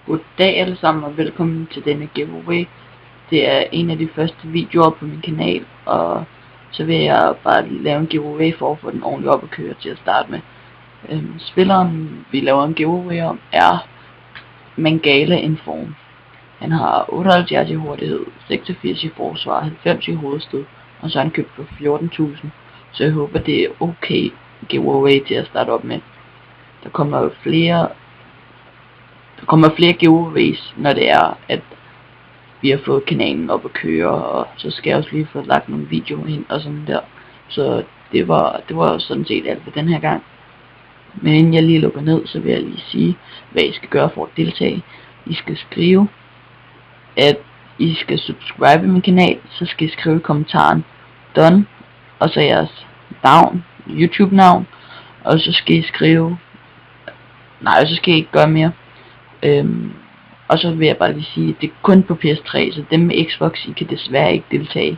Goddag alle sammen og velkommen til denne giveaway. Det er en af de første videoer på min kanal, og så vil jeg bare lave en giveaway for at få den ordentligt op at køre til at starte med. Spilleren vi laver en giveaway om er Mangala Inform. Han har 78 i hurtighed, 86 i forsvar, 90 i hovedstød, og så er han købt for 14.000. Så jeg håber det er okay giveaway til at starte op med. Der kommer flere giveaways, når det er, at vi har fået kanalen op at køre, og så skal jeg også lige få lagt nogle videoer ind og sådan der. Så det var sådan set alt for den her gang. Men inden jeg lige lukker ned, så vil jeg lige sige, hvad I skal gøre for at deltage. I skal skrive, at I skal subscribe min kanal, så skal I skrive i kommentaren done, og så jeres navn, YouTube navn, og så skal I skrive, så skal I ikke gøre mere. Og så vil jeg bare lige sige, at det er kun på PS3, så dem med Xbox, I kan desværre ikke deltage.